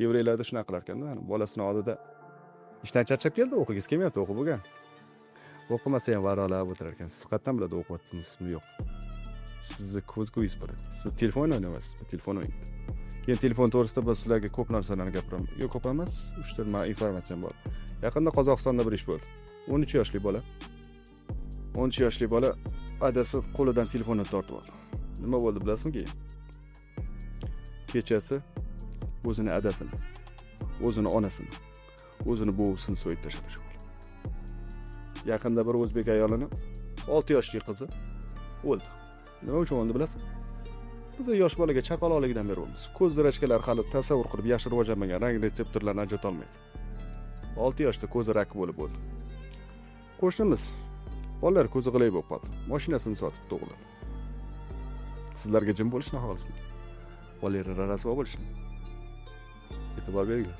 Evrelarda shunaqa qilar ekanda, bolasini oldida ishdan charchab keldi, o'qigisi kelmayapti, o'qib bo'lgan. O'qimasa ham varolab o'tirar ekan. Siz qayerdan biladi o'qiyaptimizmi yo'q? Sizni ko'zingiz bo'ladi. Siz telefon o'ynayapsiz, telefon o'yning. Keyin telefon to'g'risida biz sizlarga ko'p narsalarni gapiraman. Yo'q, ko'p emas, 3 ta informatsiyam bor. Yaqinda Qozog'istonda bir ish bo'ldi. 13 yoshli bola. 13 yoshli bola adasi qo'lidan telefonni tortib oldi. Nima bo'ldi bilasizmi keyin? Kechasi o'zini adasini, o'zini onasini, o'zini buvisini so'yib tashladi shu bola. Yaqinda bir o'zbek ayolini 6 yoshli qizi o'ldi. Nima uchun o'ldi bilasizmi? Biz yosh bolaga chaqaloqligidan beri bo'lamiz. Ko'z zirachkalari hali tasavvur qilib yaxshi rivojlanmagan, rang retseptorlarni ajrata olmaydi. 6 yoshda ko'zi rak bo'lib o'ldi. Qo'shnimiz bolalar ko'zi g'ilay bo'lib qoldi. Mashinasini sotib to'g'riladi. Sizlarga jim bo'lishni xohlasizlar. Bolalar rasvo bo'lishni. E'tibor beringlar.